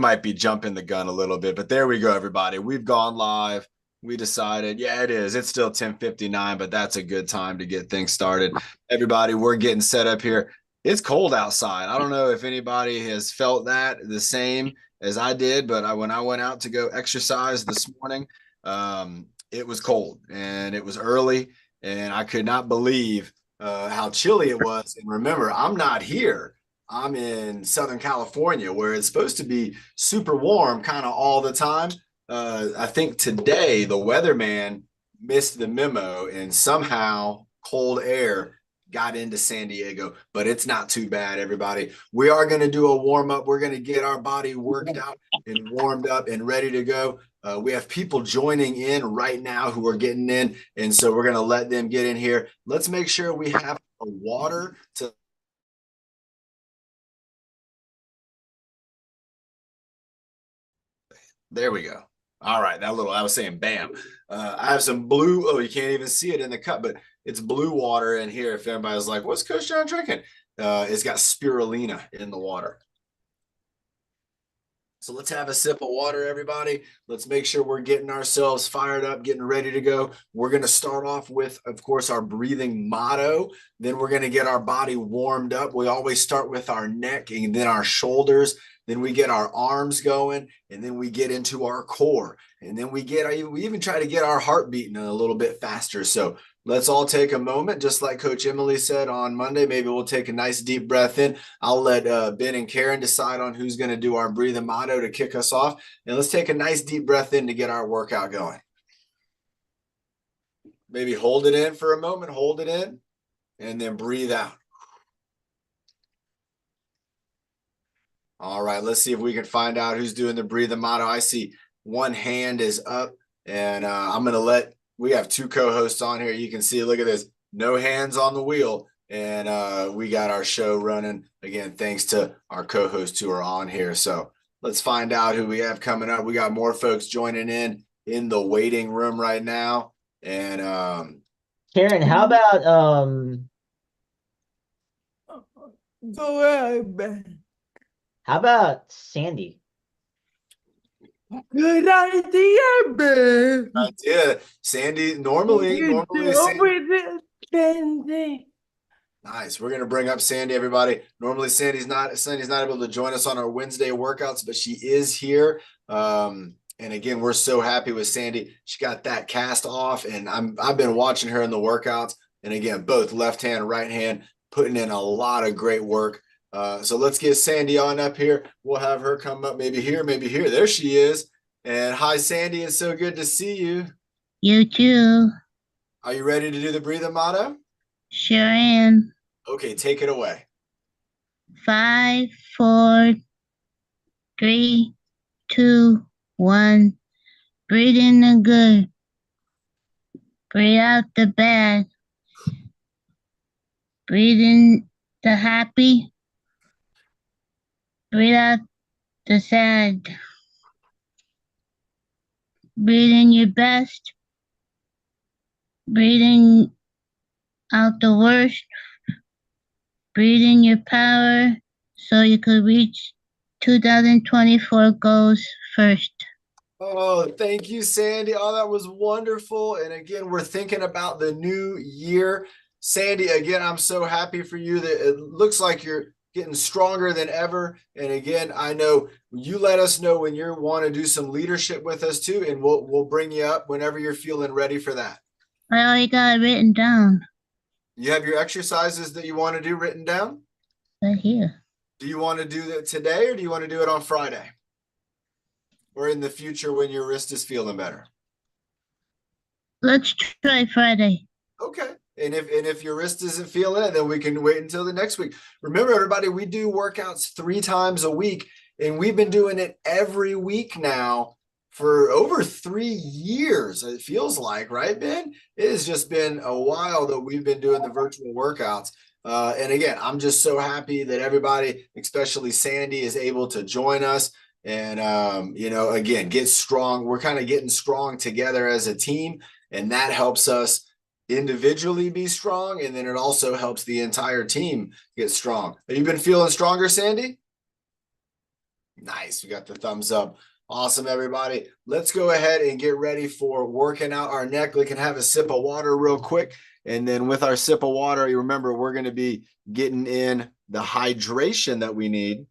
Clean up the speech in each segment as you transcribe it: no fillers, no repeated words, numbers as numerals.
might be jumping the gun a little bit, but there we go, everybody. We've gone live. We decided, yeah, it is. It's still 10:59, but that's a good time to get things started. Everybody, we're getting set up here. It's cold outside. I don't know if anybody has felt that the same as I did, but when I went out to go exercise this morning, it was cold and it was early, and I could not believe how chilly it was. And remember, I'm not here. I'm in Southern California where it's supposed to be super warm kind of all the time. I think today the weatherman missed the memo and somehow cold air got into San Diego, but it's not too bad, everybody. We are going to do a warm up. We're going to get our body worked out and warmed up and ready to go. We have people joining in right now who are getting in, and so we're going to let them get in here. Let's make sure we have water to. There we go. All right, I was saying bam. I have some blue, oh, you can't even see it in the cup, but it's blue water in here. If anybody's like, what's Coach John drinking? It's got spirulina in the water. So let's have a sip of water, everybody. Let's make sure we're getting ourselves fired up, getting ready to go. We're going to start off with, of course, our breathing motto. Then we're going to get our body warmed up. We always start with our neck and then our shoulders. Then we get our arms going, and then we get into our core. And then we even try to get our heart beating a little bit faster. So let's all take a moment, just like Coach Emily said on Monday. Maybe we'll take a nice deep breath in. I'll let Ben and Karen decide on who's going to do our breathing motto to kick us off. And let's take a nice deep breath in to get our workout going. Maybe hold it in for a moment, hold it in, and then breathe out. All right, let's see if we can find out who's doing the breathing motto. I see one hand is up, and I'm going to we have two co-hosts on here. You can see, look at this, no hands on the wheel. And we got our show running again, thanks to our co-hosts who are on here. So let's find out who we have coming up. We got more folks joining in the waiting room right now. And Karen, how about go ahead, Ben. how about Sandy? Good idea, Ben. idea. Sandy, normally Sandy. Nice. We're gonna bring up Sandy, everybody. Normally, Sandy's not able to join us on our Wednesday workouts, but she is here. And again, we're so happy with Sandy. She got that cast off, and I've been watching her in the workouts. And again, both left hand, right hand, putting in a lot of great work. So let's get Sandy on up here. We'll have her come up maybe here, maybe here. There she is. And hi, Sandy. It's so good to see you. You too. Are you ready to do the breathing motto? Sure am. Okay, take it away. 5, 4, 3, 2, 1. Breathe in the good. Breathe out the bad. Breathe in the happy. Breathe out the sad. Breathe in your best. Breathe in out the worst. Breathe in your power so you could reach 2024 goals first. Oh, thank you, Sandy. Oh, that was wonderful. And again, we're thinking about the new year. Sandy, again, I'm so happy for you that it looks like you're getting stronger than ever. And again, I know you let us know when you want to do some leadership with us too, and we'll bring you up whenever you're feeling ready for that. I already got it written down. You have your exercises that you want to do written down? Right here. Do you want to do that today, or do you want to do it on Friday? Or in the future when your wrist is feeling better? Let's try Friday. Okay. And if your wrist isn't feeling it, then we can wait until the next week. Remember, everybody, we do workouts 3 times a week, and we've been doing it every week now for over 3 years. It feels like, right, Ben? It has just been a while that we've been doing the virtual workouts. And again, I'm just so happy that everybody, especially Sandy, is able to join us. And, again, get strong. We're kind of getting strong together as a team, and that helps us individually be strong, and then it also helps the entire team get strong. Have you been feeling stronger, Sandy? Nice. We got the thumbs up. Awesome, everybody. Let's go ahead and get ready for working out our neck. We can have a sip of water real quick. And then with our sip of water, you remember we're going to be getting in the hydration that we need.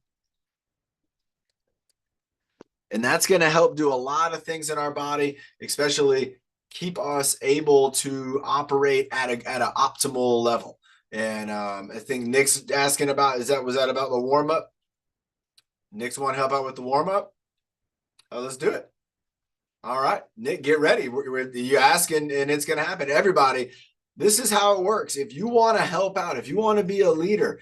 And that's going to help do a lot of things in our body, especially keep us able to operate at an optimal level. And I think Nick's asking about, was that about the warm up? Nick's want to help out with the warm up? Oh, let's do it. All right, Nick, get ready. You asking, and it's going to happen. Everybody, this is how it works. If you want to help out, if you want to be a leader,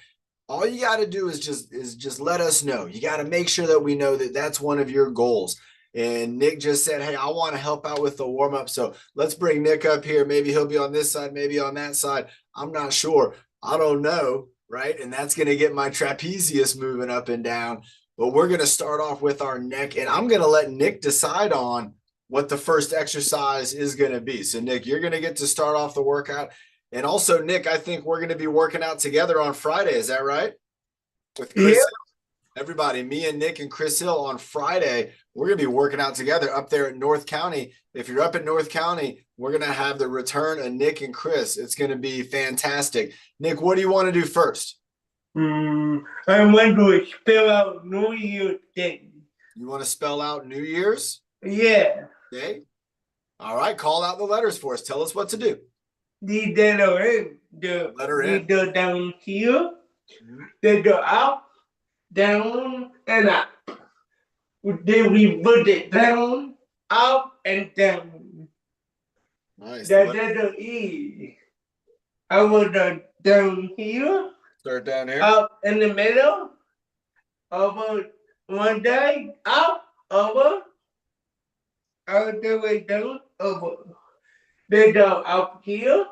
all you got to do is just let us know. You got to make sure that we know that that's one of your goals. And Nick just said, hey, I want to help out with the warm up. So let's bring Nick up here. Maybe he'll be on this side, maybe on that side. I'm not sure. I don't know. Right. And that's going to get my trapezius moving up and down. But we're going to start off with our neck. And I'm going to let Nick decide on what the first exercise is going to be. So, Nick, you're going to get to start off the workout. And also, Nick, I think we're going to be working out together on Friday. Is that right? With Chris Hill. Everybody, me and Nick and Chris Hill on Friday, we're going to be working out together up there at North County. If you're up in North County, we're going to have the return of Nick and Chris. It's going to be fantastic. Nick, what do you want to do first? I want to spell out New Year's Day. You want to spell out New Year's? Yeah. Okay. All right. Call out the letters for us. Tell us what to do. The letter N. The Letter N. The down here. The up, down, and up. Then we put it down, up, and down. Nice. The letter E. I want the down here. Start down here. Up in the middle. Over one day. Up, over. All the way down, over. Then go up here.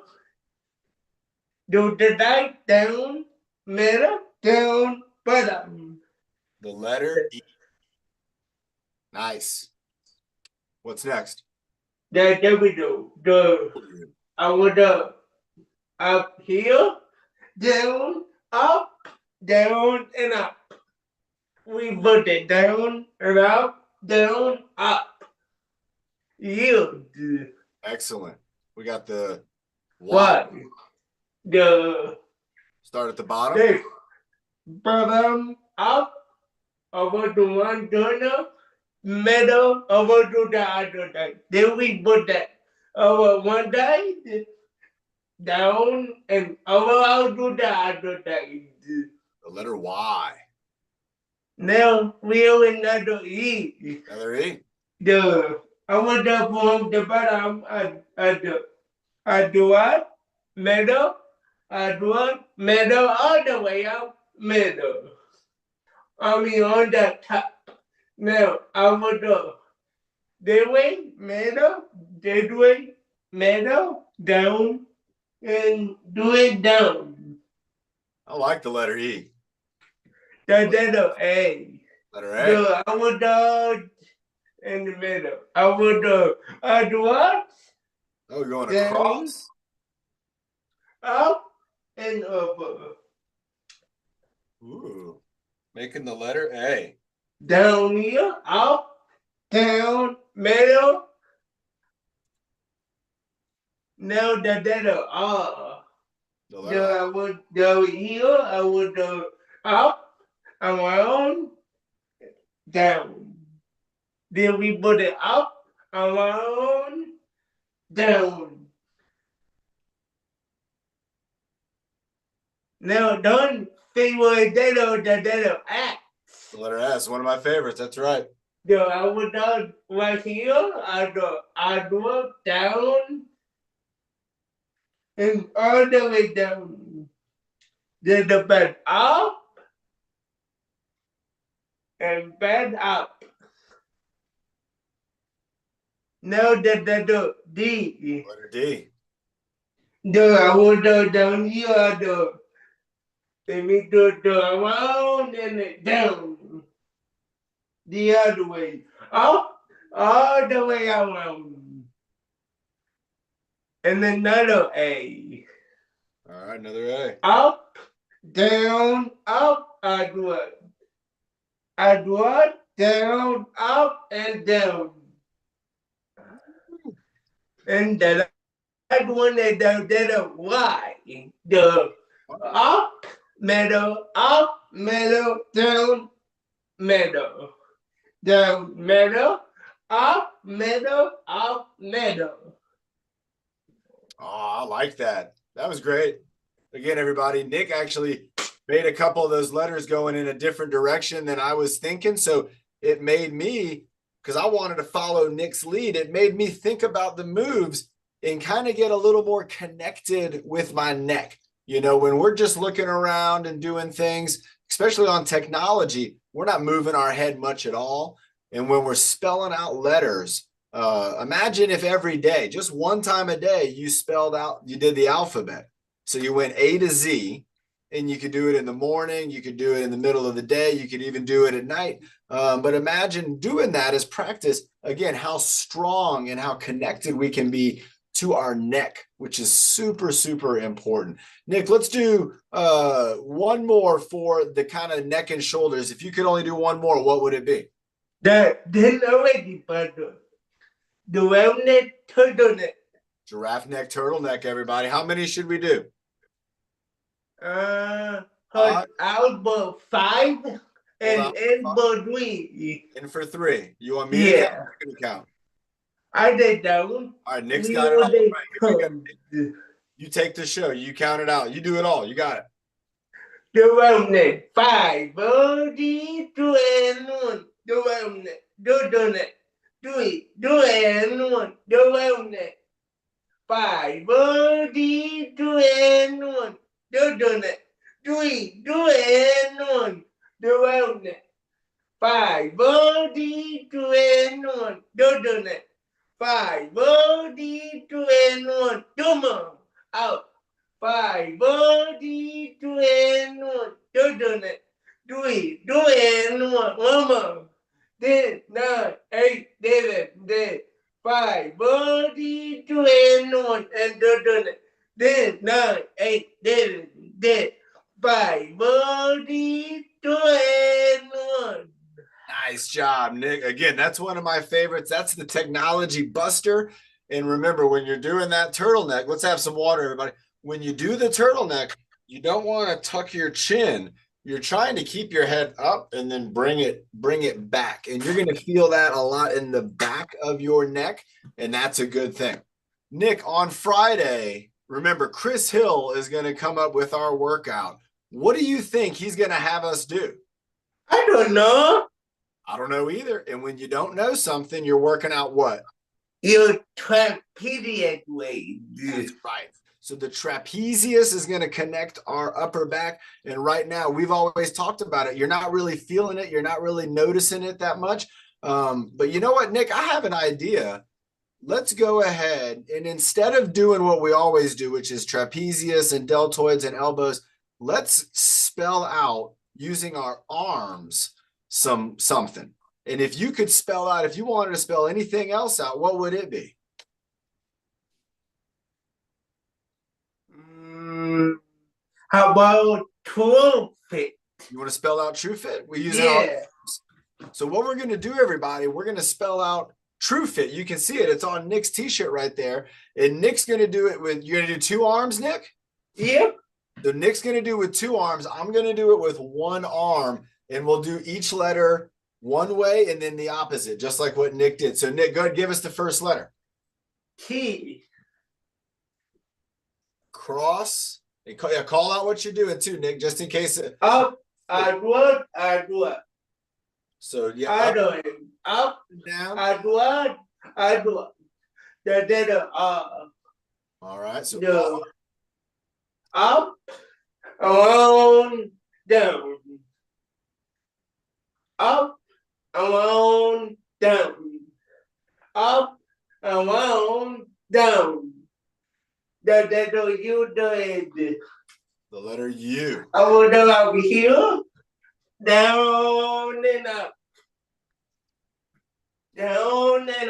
Do the right down, middle, down, bottom. The letter E. Nice. What's next? Then we do. I want the up here, down, up, down, and up. We put it down and up, down, up. Yield. Excellent. We got the What? The start at the bottom. this bottom up over to one corner, middle over to the other side. Then we put that over one side, down and over out to the other side. The letter Y. Now we have another E. Letter E. I want to from the bottom at the what? Middle. Middle all the way up, middle. I mean on the top. Now I want to that way, middle, that way, middle, down, and do it down. I like the letter E. The letter A. Letter A. I want to in the middle. I want to what? Oh, you're going Down. across. Up and over. Ooh. Making the letter A. Down here, up, down, middle. Now the letter R. The letter I would go here, I would go up, around, down. Then we put it up, around, down. Now don't say what the letter X. The letter S, one of my favorites. That's right. I would go right here, I do up, down, and all the way down. Then the bed up, and bed up. Now the D. Letter D. I would go down here, let me do the around and it down. The other way. Up, all the way around. And another A. All right, another A. Up, down, up, I do it. down, up, and down. And the last one is the Y. The up, middle, down, middle. Down, middle, up, middle, up, middle. Oh, I like that. That was great. Again, everybody, Nick actually made a couple of those letters going in a different direction than I was thinking. So it made me, because I wanted to follow Nick's lead, it made me think about the moves and kind of get a little more connected with my neck. You know, when we're just looking around and doing things, especially on technology, we're not moving our head much at all. And when we're spelling out letters, imagine if every day, just one time a day, you spelled out, you did the alphabet. So you went A to Z, and you could do it in the morning, you could do it in the middle of the day, you could even do it at night. But imagine doing that as practice. Again, how strong and how connected we can be to our neck, which is super, super important. Nick, let's do one more for the kind of neck and shoulders. If you could only do one more, what would it be? Then already, but the wellness turtleneck. Giraffe neck, turtleneck, everybody. How many should we do? Elbow 5 and elbow 3. And for 3. You want me to count? Or you count? I did down. All right, Nick's got it all right. You take the show. You count it out. You do it all. You got it. The wellness 5, 4, 3, 2, and 1. The wellness, the 3, 2, and 1. The wellness 5, 4, 3, 2, and 1. The 3, 2, and 1. The wellness 5, 4, 3, 2, and 1. The 5, 4, 3, 2, and 1. Come on. Out. 5, 4, 3, 2, and 1. The 3, 2, and 1. One more. 10, 9, 8, 7, 5, 4, 3, 2, and 1. And the 10, 9, 8, 7, 5, 4, 3, 2, and 1. Nice job, Nick. Again, that's one of my favorites. That's the technology buster. And remember, when you're doing that turtleneck, let's have some water, everybody. When you do the turtleneck, you don't want to tuck your chin. You're trying to keep your head up and then bring it back. And you're going to feel that a lot in the back of your neck. And that's a good thing. Nick, on Friday, remember, Chris Hill is going to come up with our workout. What do you think he's going to have us do? I don't know. I don't know either. And when you don't know something, you're working out what? Your trapezius weight. That's right. So the trapezius is going to connect our upper back. And right now, we've always talked about it. You're not really feeling it. You're not really noticing it that much. But you know what, Nick? I have an idea. Let's go ahead and instead of doing what we always do, which is trapezius and deltoids and elbows, let's spell out using our arms something. And if you could spell out, if you wanted to spell anything else out, what would it be? How about true fit? You want to spell out true fit? We use it. So what we're going to do, everybody, we're going to spell out true fit. You can see it. It's on Nick's t-shirt right there. And Nick's going to do it with, you're going to do 2 arms, Nick? Yep. So Nick's going to do it with 2 arms. I'm going to do it with 1 arm. And we'll do each letter one way and then the opposite, just like what Nick did. So Nick, go ahead, give us the first letter. T. Cross. And call out what you're doing too, Nick, just in case. Up, outward, outward. So yeah, up, down, outward. All right. So the up, around, down. Up, around, down. Up, around, down. The letter U, the letter U. I will go over here, down and up. Down and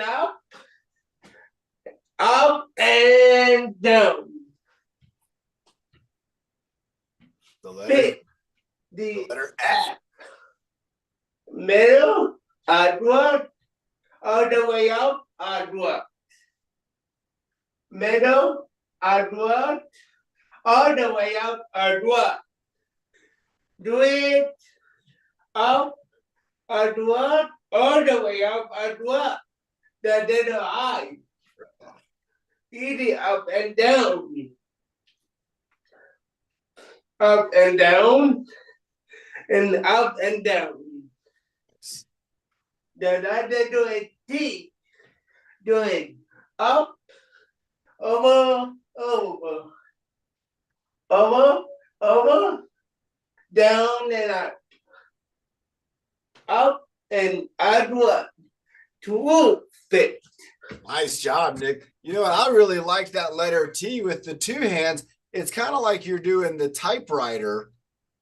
up and down. The letter The F. middle, Outward, all the way up, outward. Middle, outward, all the way up, outward. Do it up, outward, all the way up, outward. The little eye. Eat it up and down. Up and down, and up and down. The other do it T. Do it up, over, over, over, over, down and up and outward. To fit. Nice job, Nick. You know what? I really like that letter T with the two hands. It's kind of like you're doing the typewriter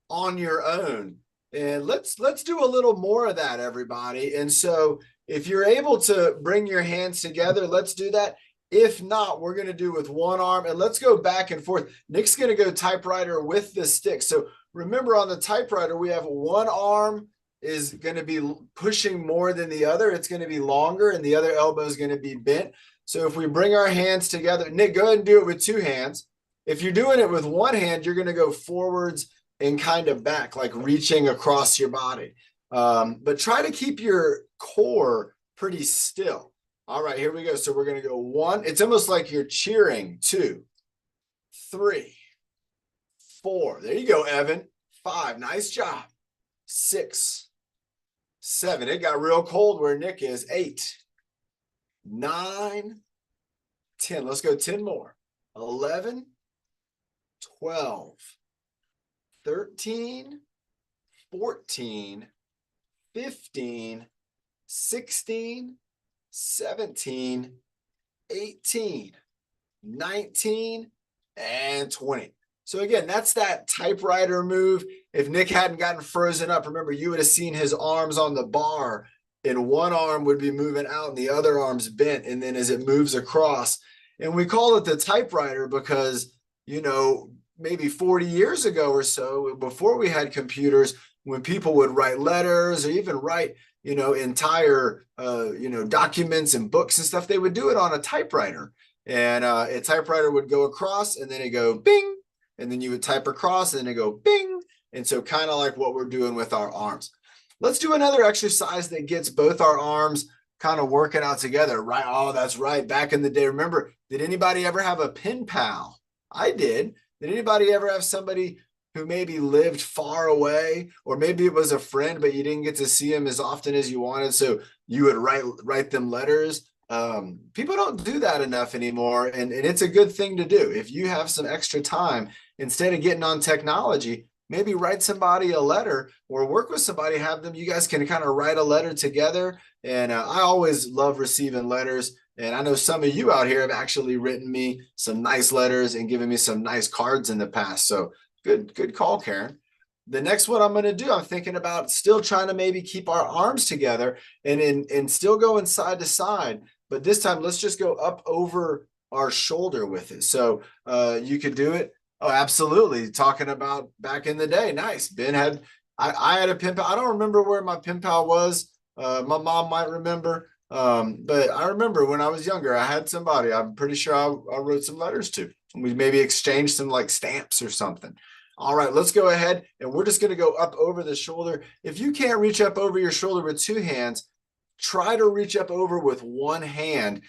on your own. And let's do a little more of that, everybody. And so if you're able to bring your hands together, let's do that. If not, we're going to do with one arm, and let's go back and forth. Nick's going to go typewriter with the stick. So remember, on the typewriter, we have one arm is going to be pushing more than the other. It's going to be longer, and the other elbow is going to be bent. So if we bring our hands together, Nick, go ahead and do it with two hands. If you're doing it with one hand, you're going to go forwards and kind of back, like reaching across your body. But try to keep your core pretty still. All right, here we go. So we're going to go 1. It's almost like you're cheering. 2, 3, 4. There you go, Evan. 5. Nice job. 6, 7. It got real cold where Nick is. 8, 9, 10. Let's go 10 more. 11, 12, 13, 14, 15, 16, 17, 18, 19, and 20. So again, that's that typewriter move. If Nick hadn't gotten frozen up, remember, you would have seen his arms on the bar, and one arm would be moving out and the other arm's bent. And then as it moves across, and we call it the typewriter because, you know, maybe 40 years ago or so, before we had computers, when people would write letters or even write, you know, entire, documents and books and stuff, they would do it on a typewriter. And a typewriter would go across, and then it go bing, and then you would type across, and then it go bing. And so kind of like what we're doing with our arms. Let's do another exercise that gets both our arms kind of working out together, right? Oh, that's right. Back in the day, remember, did anybody ever have a pen pal? I did. Did anybody ever have somebody who maybe lived far away, or maybe it was a friend, but you didn't get to see him as often as you wanted, so you would write them letters? People don't do that enough anymore, and it's a good thing to do. If you have some extra time, instead of getting on technology, maybe write somebody a letter or work with somebody, have them, you guys can kind of write a letter together. And I always love receiving letters. And I know some of you out here have actually written me some nice letters and given me some nice cards in the past. So good call, Karen. The next one I'm going to do, I'm thinking about still trying to maybe keep our arms together and still going side to side. But this time, let's just go up over our shoulder with it. So you could do it. Oh, absolutely. Talking about back in the day. Nice. I had a pen pal. I don't remember where my pen pal was. My mom might remember. But I remember when I was younger, I had somebody I'm pretty sure I wrote some letters to. We maybe exchanged some like stamps or something. All right, let's go ahead, and we're just going to go up over the shoulder. If you can't reach up over your shoulder with two hands, try to reach up over with one hand,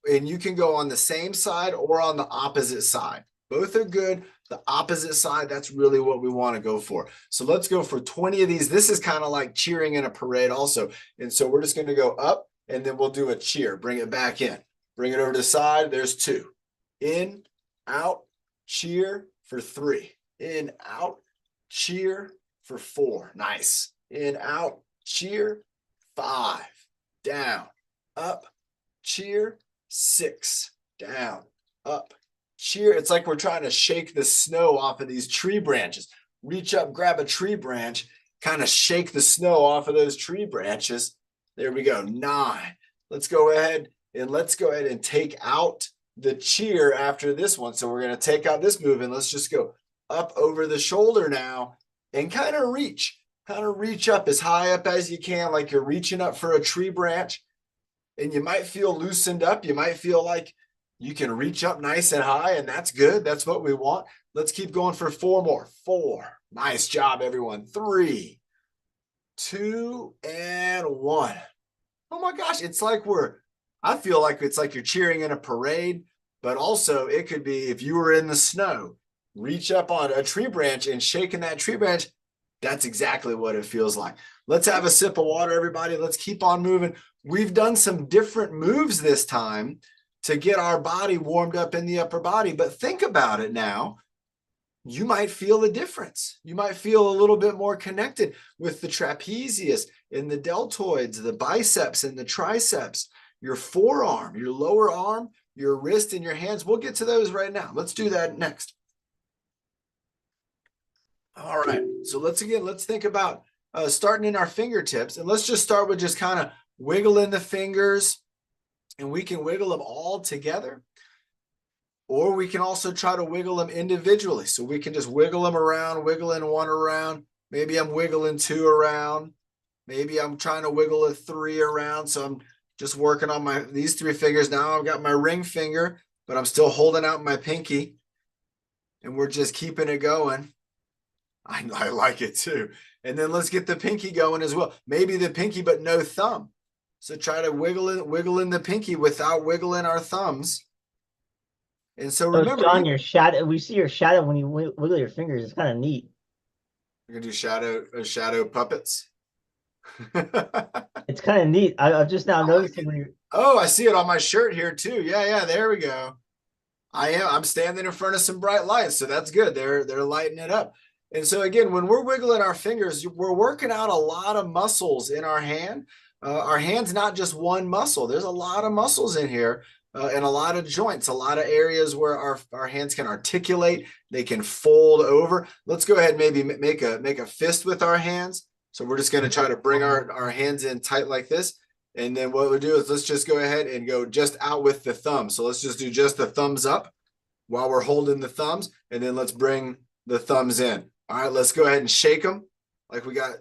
and you can go on the same side or on the opposite side. Both are good. The opposite side, that's really what we want to go for. So let's go for 20 of these. This is kind of like cheering in a parade also. And so we're just going to go up, and then we'll do a cheer. Bring it back in. Bring it over to the side. There's 2. In, out, cheer for 3. In, out, cheer for 4. Nice. In, out, cheer, 5. Down, up, cheer, 6. Down, up, cheer. It's like we're trying to shake the snow off of these tree branches. Reach up, grab a tree branch, kind of shake the snow off of those tree branches. There we go. 9. Let's go ahead and take out the cheer after this one. So we're going to take out this move, and let's just go up over the shoulder now and kind of reach. kind of reach up as high up as you can, like you're reaching up for a tree branch. And you might feel loosened up. You might feel like you can reach up nice and high, and that's good. That's what we want. Let's keep going for 4 more. 4. Nice job, everyone. 3, 2, and 1. Oh my gosh, it's like I feel like it's like you're cheering in a parade, but also it could be if you were in the snow, reach up on a tree branch and shaking that tree branch. That's exactly what it feels like. Let's have a sip of water, everybody. Let's keep on moving. We've done some different moves this time to get our body warmed up in the upper body, but think about it now. You might feel a difference. You might feel a little bit more connected with the trapezius and the deltoids, the biceps and the triceps, your forearm, your lower arm, your wrist, and your hands. We'll get to those right now. Let's do that next. All right. So let's think about starting in our fingertips. And let's just start with just kind of wiggling the fingers. And we can wiggle them all together. Or we can also try to wiggle them individually. So we can just wiggle them around, wiggling 1 around. Maybe I'm wiggling 2 around. Maybe I'm trying to wiggle a 3 around. So I'm just working on these 3 fingers. Now I've got my ring finger, but I'm still holding out my pinky. And we're just keeping it going. I like it too. And then let's get the pinky going as well. Maybe the pinky, but no thumb. So try to wiggle in the pinky without wiggling our thumbs. And so remember, John, your shadow. We see your shadow when you wiggle your fingers. It's kind of neat. We're gonna do shadow puppets. It's kind of neat. I've just now noticing when you're. Oh, I see it on my shirt here too. Yeah, there we go. I'm standing in front of some bright lights, so that's good. They're lighting it up. And so again, when we're wiggling our fingers, we're working out a lot of muscles in our hand. Our hand's not just one muscle. There's a lot of muscles in here and a lot of joints, a lot of areas where our hands can articulate. They can fold over. Let's go ahead and maybe make a fist with our hands. So we're just going to try to bring our hands in tight like this. And then what we'll do is let's just go ahead and go just out with the thumb. So let's just do just the thumbs up while we're holding the thumbs. And then let's bring the thumbs in. All right, let's go ahead and shake them like we got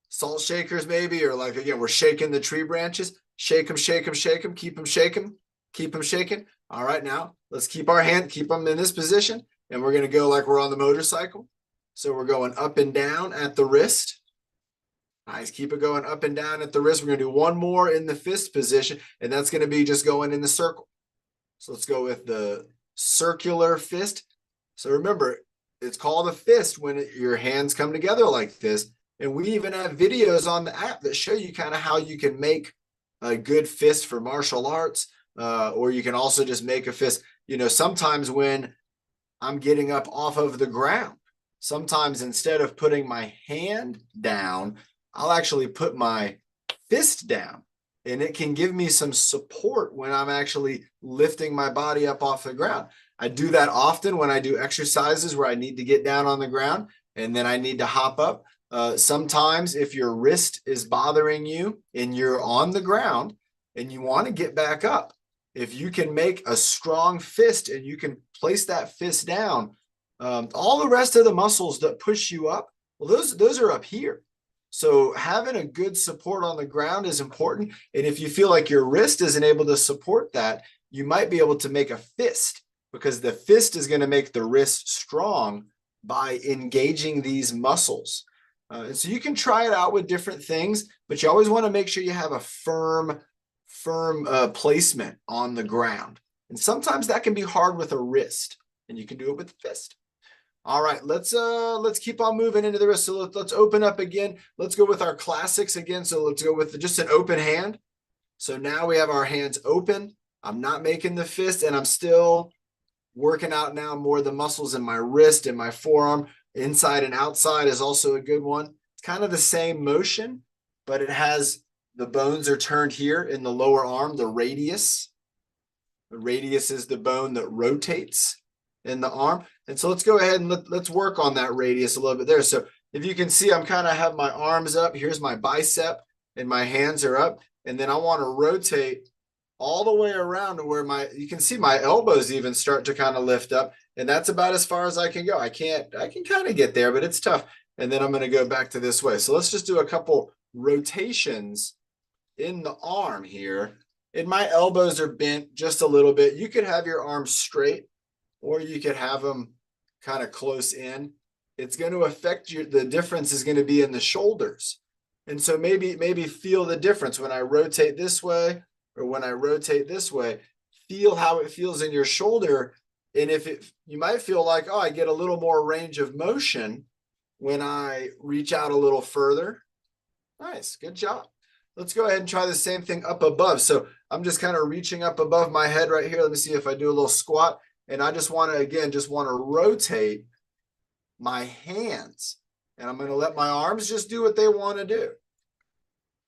salt shakers maybe, or like, again, we're shaking the tree branches. Shake them, shake them, shake them, keep them shaking, keep them shaking. All right, now let's keep them in this position. And we're going to go like we're on the motorcycle. So we're going up and down at the wrist. Nice, keep it going up and down at the wrist. We're going to do 1 more in the fist position, and that's going to be just going in the circle. So let's go with the circular fist. So remember, it's called a fist when your hands come together like this. And we even have videos on the app that show you kind of how you can make a good fist for martial arts, or you can also just make a fist. You know, sometimes when I'm getting up off of the ground, sometimes instead of putting my hand down, I'll actually put my fist down, and it can give me some support when I'm actually lifting my body up off the ground. I do that often when I do exercises where I need to get down on the ground and then I need to hop up. Sometimes if your wrist is bothering you and you're on the ground and you want to get back up, if you can make a strong fist and you can place that fist down, all the rest of the muscles that push you up, well, those are up here. So having a good support on the ground is important. And if you feel like your wrist isn't able to support that, you might be able to make a fist, because the fist is going to make the wrist strong by engaging these muscles. And so you can try it out with different things, but you always want to make sure you have a firm placement on the ground. And sometimes that can be hard with a wrist, and you can do it with the fist. All right, let's keep on moving into the wrist. So let's open up again. Let's go with our classics again. So let's go with just an open hand. So now we have our hands open. I'm not making the fist, and I'm still working out now more the muscles in my wrist and my forearm. Inside and outside is also a good one. It's kind of the same motion, but it has the bones are turned here in the lower arm, the radius. The radius is the bone that rotates in the arm. And so let's go ahead and let's work on that radius a little bit there. So if you can see, I'm kind of have my arms up. Here's my bicep and my hands are up. And then I want to rotate all the way around to where you can see my elbows even start to kind of lift up. And that's about as far as I can go. I can kind of get there, but it's tough. and then I'm going to go back to this way. So let's just do a couple rotations in the arm here. And my elbows are bent just a little bit. You could have your arms straight, or you could have them kind of close in. It's going to affect you. The difference is going to be in the shoulders. And so maybe feel the difference when I rotate this way or when I rotate this way. Feel how it feels in your shoulder. And you might feel like, oh, I get a little more range of motion when I reach out a little further. Nice, good job. Let's go ahead and try the same thing up above. So I'm just kind of reaching up above my head right here. Let me see if I do a little squat. And I just want to, again, rotate my hands. And I'm going to let my arms just do what they want to do.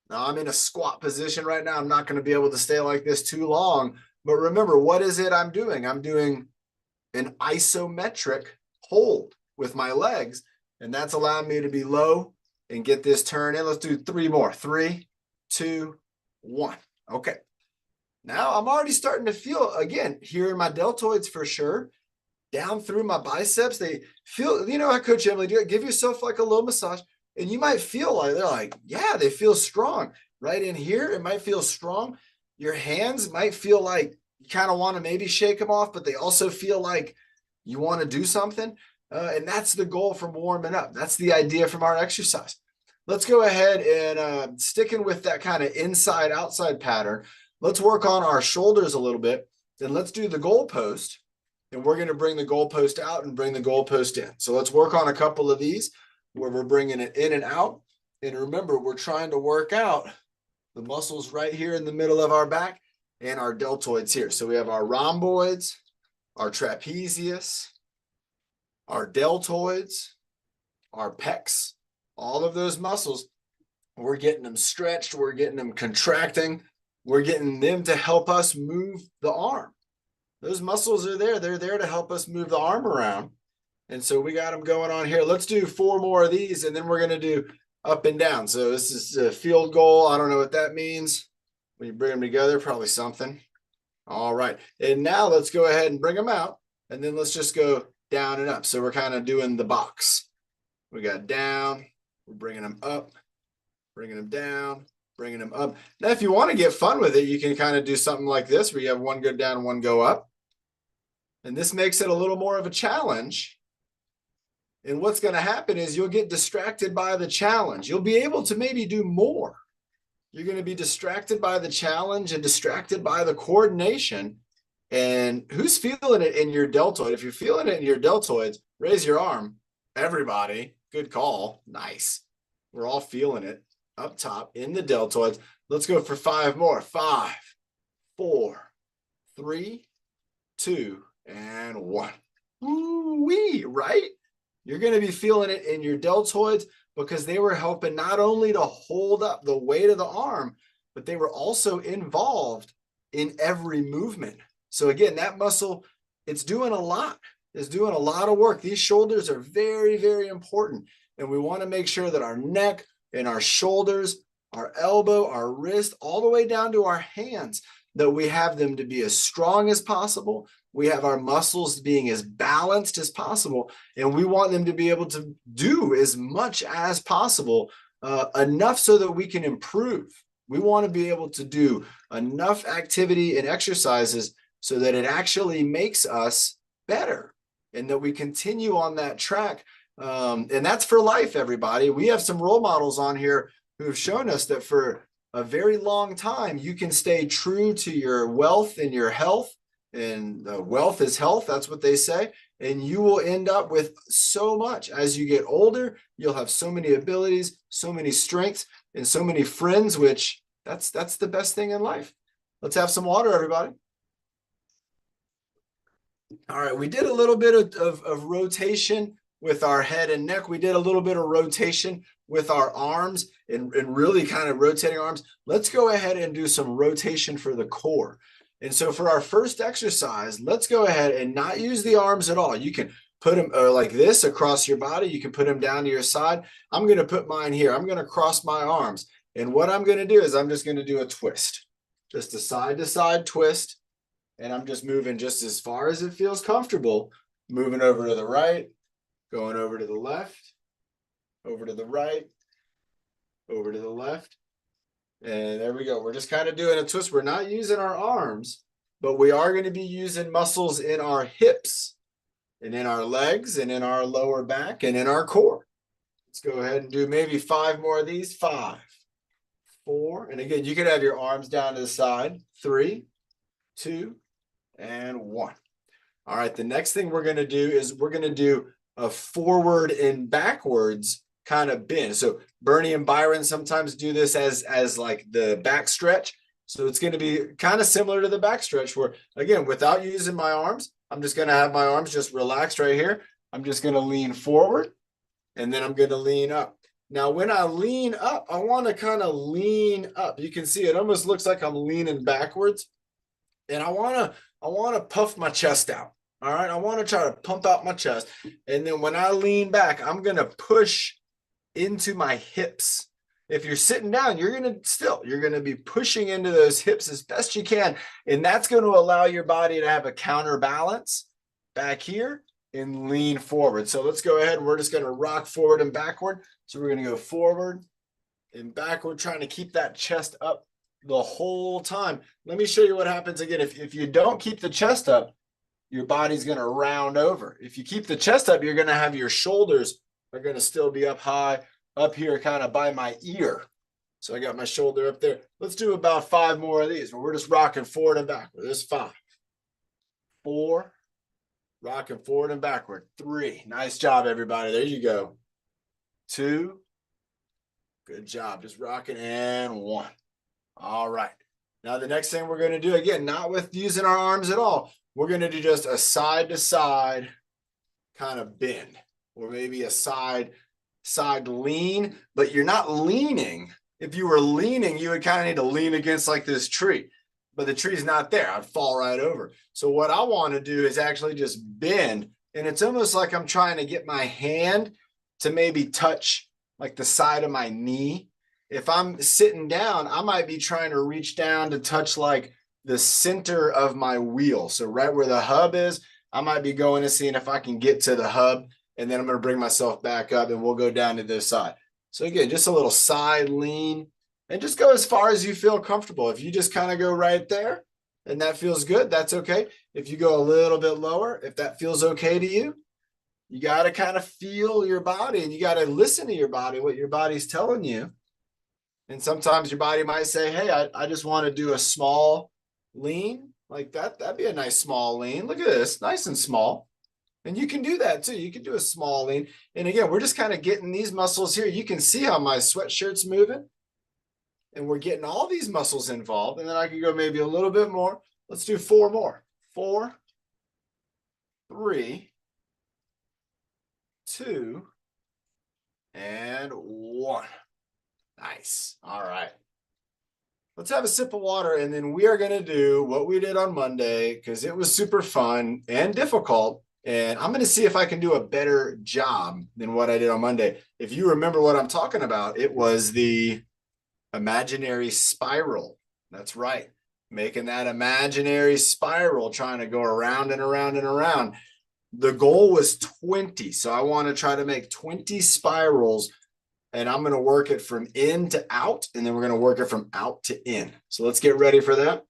Now I'm in a squat position right now. I'm not going to be able to stay like this too long. But remember, what is it I'm doing? I'm doing an isometric hold with my legs. And that's allowing me to be low and get this turn in. Let's do 3 more. 3, 2, 1. Okay. Now I'm already starting to feel, again, here in my deltoids for sure, down through my biceps. They feel, you know how Coach Emily do it. Give yourself like a little massage, and you might feel like they're like, yeah, they feel strong. Right in here, it might feel strong. Your hands might feel like you kind of want to maybe shake them off, but they also feel like you want to do something. And that's the goal from warming up. That's the idea from our exercise. Let's go ahead and sticking with that kind of inside outside pattern. Let's work on our shoulders a little bit. Then let's do the goalpost. And we're going to bring the goalpost out and bring the goalpost in. So let's work on a couple of these where we're bringing it in and out. And remember, we're trying to work out the muscles right here in the middle of our back and our deltoids here. So we have our rhomboids, our trapezius, our deltoids, our pecs, all of those muscles. We're getting them stretched. We're getting them contracting. We're getting them to help us move the arm. Those muscles are there. They're there to help us move the arm around. And so we got them going on here. Let's do 4 more of these, and then we're going to do up and down. So this is a field goal. I don't know what that means. When you bring them together, probably something. All right. And now let's go ahead and bring them out. And then let's just go down and up. So we're kind of doing the box. We got down. We're bringing them up, bringing them down, bringing them up. Now, if you want to get fun with it, you can kind of do something like this where you have one go down, one go up. And this makes it a little more of a challenge. And what's going to happen is you'll get distracted by the challenge. You'll be able to maybe do more. You're going to be distracted by the challenge and distracted by the coordination. And who's feeling it in your deltoid? If you're feeling it in your deltoids, raise your arm. Everybody, good call. Nice. We're all feeling it up top in the deltoids. Let's go for 5 more. 5, 4, 3, 2, and 1. Woo-wee, right? You're going to be feeling it in your deltoids because they were helping not only to hold up the weight of the arm, but they were also involved in every movement. So again, that muscle, it's doing a lot. It's doing a lot of work. These shoulders are very, very important. And we want to make sure that our neck and our shoulders, our elbow, our wrist, all the way down to our hands, that we have them to be as strong as possible. We have our muscles being as balanced as possible. And we want them to be able to do as much as possible, enough so that we can improve. We want to be able to do enough activity and exercises so that it actually makes us better and that we continue on that track. And that's for life, everybody. We have some role models on here who have shown us that for a very long time, you can stay true to your wealth and your health. And wealth is health. That's what they say. And you will end up with so much. As you get older, you'll have so many abilities, so many strengths, and so many friends, which that's the best thing in life. Let's have some water, everybody. All right, we did a little bit of rotation with our head and neck. We did a little bit of rotation with our arms and really kind of rotating arms. Let's go ahead and do some rotation for the core. And so for our first exercise, let's go ahead and not use the arms at all. You can put them like this across your body. You can put them down to your side. I'm going to put mine here. I'm going to cross my arms. And what I'm going to do is I'm just going to do a twist, just a side to side twist. And I'm just moving just as far as it feels comfortable, moving over to the right, going over to the left, over to the right, over to the left. And there we go. We're just kind of doing a twist. We're not using our arms, but we are going to be using muscles in our hips and in our legs and in our lower back and in our core. Let's go ahead and do maybe 5 more of these. 5, 4. And again, you can have your arms down to the side. 3, 2, and 1. All right. The next thing we're going to do is we're going to do a forward and backwards kind of bend. So Bernie and Byron sometimes do this as like the back stretch. So it's going to be kind of similar to the back stretch where, again, without using my arms, I'm just going to have my arms just relaxed right here. I'm just going to lean forward and then I'm going to lean up. Now, when I lean up, I want to kind of lean up. You can see it almost looks like I'm leaning backwards. And I want to puff my chest out. All right. I want to try to pump out my chest. And then when I lean back, I'm going to push into my hips. If you're sitting down, you're going to be pushing into those hips as best you can. And that's going to allow your body to have a counterbalance back here and lean forward. So let's go ahead and we're just going to rock forward and backward. So we're going to go forward and backward, trying to keep that chest up the whole time. Let me show you what happens again. If you don't keep the chest up, your body's going to round over. If you keep the chest up, you're going to have your shoulders are going to still be up high, up here kind of by my ear. So I got my shoulder up there. Let's do about 5 more of these where we're just rocking forward and backward. There's 5, 4, rocking forward and backward. 3, nice job, everybody. There you go. 2, good job. Just rocking, and 1. All right. Now the next thing we're going to do, again, not with using our arms at all, we're going to do just a side to side kind of bend, or maybe a side lean, but you're not leaning. If you were leaning, you would kind of need to lean against like this tree, but the tree's not there. I'd fall right over. So what I want to do is actually just bend, and it's almost like I'm trying to get my hand to maybe touch like the side of my knee. If I'm sitting down, I might be trying to reach down to touch like the center of my wheel. So right where the hub is, I might be going and seeing if I can get to the hub, and then I'm going to bring myself back up and we'll go down to this side. So again, just a little side lean, and just go as far as you feel comfortable. If you just kind of go right there and that feels good, that's okay. If you go a little bit lower, if that feels okay to you, you got to kind of feel your body, and you got to listen to your body, what your body's telling you. And sometimes your body might say, hey, I just want to do a small lean like that. That'd be a nice small lean. Look at this, nice and small. And you can do that too. You can do a small lean. And again, we're just kind of getting these muscles here. You can see how my sweatshirt's moving. And we're getting all these muscles involved. And then I can go maybe a little bit more. Let's do 4 more. 4, 3, 2, and 1. Nice. All right. Let's have a sip of water, and then we are going to do what we did on Monday because it was super fun and difficult. And I'm going to see if I can do a better job than what I did on Monday. If you remember what I'm talking about, it was the imaginary spiral. That's right. Making that imaginary spiral, trying to go around and around and around. The goal was 20. So I want to try to make 20 spirals, and I'm going to work it from in to out, and then we're going to work it from out to in. So let's get ready for that.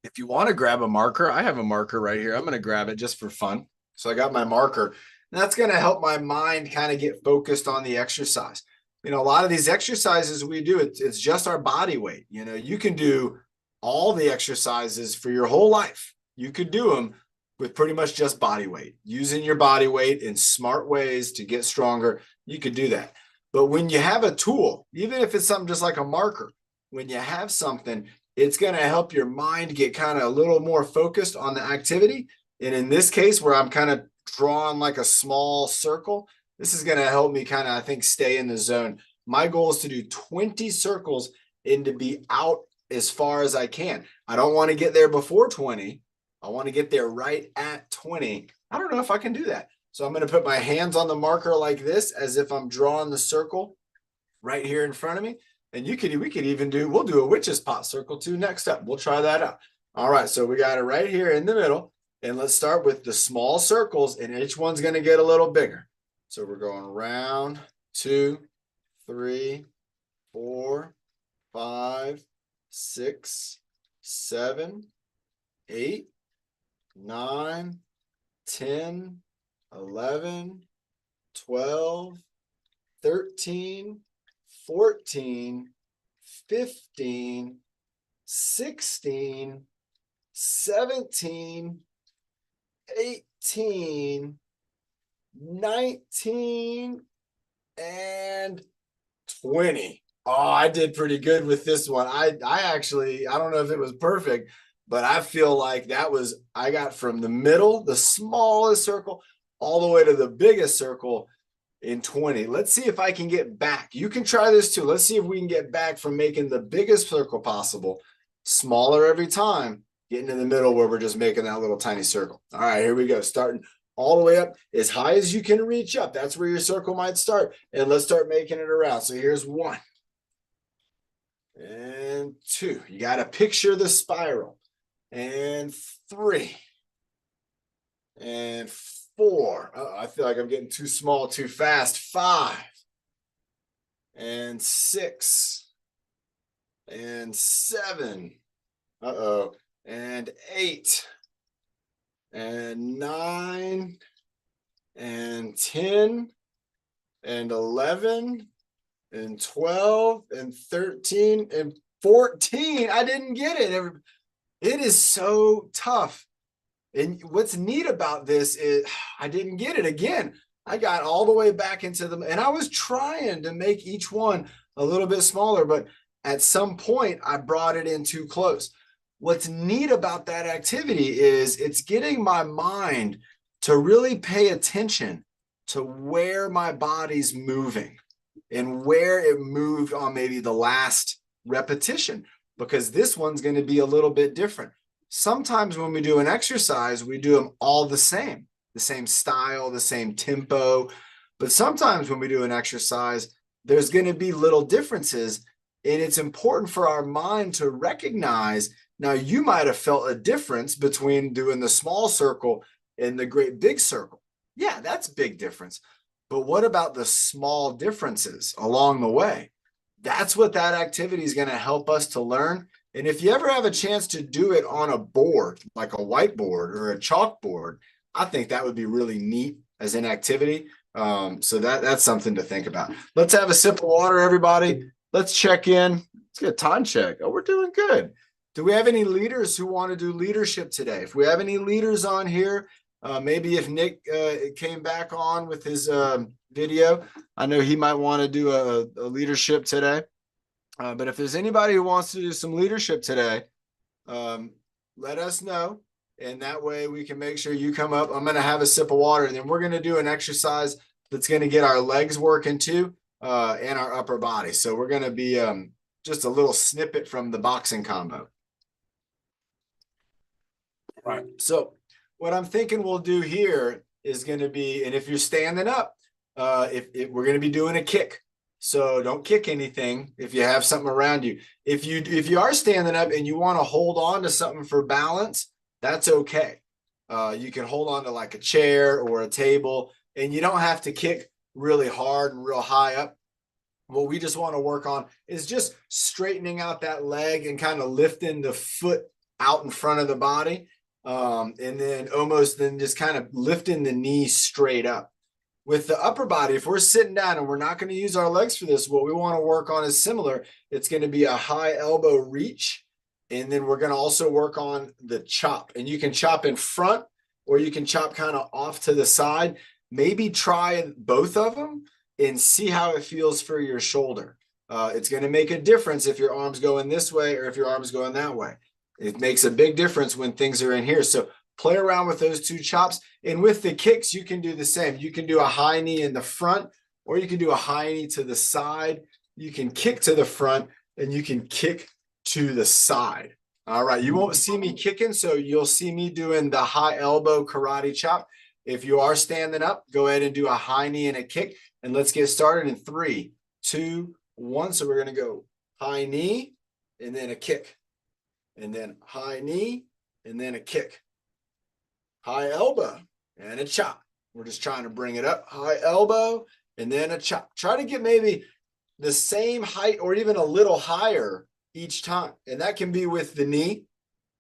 If you want to grab a marker, I have a marker right here. I'm going to grab it just for fun. So I got my marker, and that's going to help my mind kind of get focused on the exercise. You know, a lot of these exercises we do, it's just our body weight. You know, you can do all the exercises for your whole life. You could do them with pretty much just body weight, using your body weight in smart ways to get stronger. You could do that. But when you have a tool, even if it's something just like a marker, when you have something, it's going to help your mind get kind of a little more focused on the activity. And in this case, where I'm kind of drawing like a small circle, this is going to help me kind of, I think, stay in the zone. My goal is to do 20 circles and to be out as far as I can. I don't want to get there before 20. I want to get there right at 20. I don't know if I can do that. So I'm going to put my hands on the marker like this, as if I'm drawing the circle right here in front of me. And we could even we'll do a witch's pot circle too next up. We'll try that out. All right, so we got it right here in the middle. And let's start with the small circles, and each one's going to get a little bigger. So we're going round, 2, 3, 4, 5, 6, 7, 8, 9, 10, 11, 12, 13, 14, 15, 16, 17, 18, 19, and 20. Oh, I did pretty good with this one. I actually, I don't know if it was perfect, but I feel like I got from the middle, the smallest circle, all the way to the biggest circle in 20. Let's see if I can get back. You can try this too. Let's see if we can get back from making the biggest circle possible, smaller every time, getting in the middle where we're just making that little tiny circle. All right, here we go. Starting all the way up as high as you can reach up. That's where your circle might start. And let's start making it around. So here's 1 and 2. You got to picture the spiral. And 3 and 4. I feel like I'm getting too small too fast. 5 and 6 and 7. And 8 and 9 and 10 and 11 and 12 and 13 and 14. I didn't get it. It is so tough. And what's neat about this is I didn't get it again. I got all the way back into them, and I was trying to make each one a little bit smaller, but at some point I brought it in too close. What's neat about that activity is it's getting my mind to really pay attention to where my body's moving and where it moved on maybe the last repetition, because this one's going to be a little bit different. Sometimes when we do an exercise, we do them all the same style, the same tempo. But sometimes when we do an exercise, there's going to be little differences. And it's important for our mind to recognize. Now, you might have felt a difference between doing the small circle and the great big circle. Yeah, that's a big difference. But what about the small differences along the way? That's what that activity is going to help us to learn. And if you ever have a chance to do it on a board, like a whiteboard or a chalkboard, I think that would be really neat as an activity. So that's something to think about. Let's have a sip of water, everybody. Let's check in. Let's get a time check. Oh, we're doing good. Do we have any leaders who want to do leadership today? If we have any leaders on here, maybe if Nick came back on with his video, I know he might want to do a leadership today. But if there's anybody who wants to do some leadership today, let us know. And that way we can make sure you come up. I'm going to have a sip of water, and then we're going to do an exercise that's going to get our legs working too, and our upper body. So we're going to be just a little snippet from the boxing combo. All right. So what I'm thinking we'll do here is going to be, and if you're standing up, if we're going to be doing a kick. So don't kick anything if you have something around you. If you are standing up and you want to hold on to something for balance, that's okay. You can hold on to like a chair or a table, and you don't have to kick really hard and real high up. What we just want to work on is just straightening out that leg and kind of lifting the foot out in front of the body. And then just kind of lifting the knee straight up. With the upper body, if we're sitting down and we're not going to use our legs for this, what we want to work on is similar. It's going to be a high elbow reach. And then we're going to also work on the chop. And you can chop in front, or you can chop kind of off to the side. Maybe try both of them and see how it feels for your shoulder. It's going to make a difference if your arm's going this way or if your arm's going that way. It makes a big difference when things are in here. So play around with those two chops. And with the kicks, you can do the same. You can do a high knee in the front, or you can do a high knee to the side. You can kick to the front, and you can kick to the side. All right. You won't see me kicking, so you'll see me doing the high elbow karate chop. If you are standing up, go ahead and do a high knee and a kick. And let's get started in 3, 2, 1. So we're going to go high knee and then a kick. And then high knee and then a kick. High elbow and a chop. We're just trying to bring it up, high elbow, and then a chop. Try to get maybe the same height or even a little higher each time. And that can be with the knee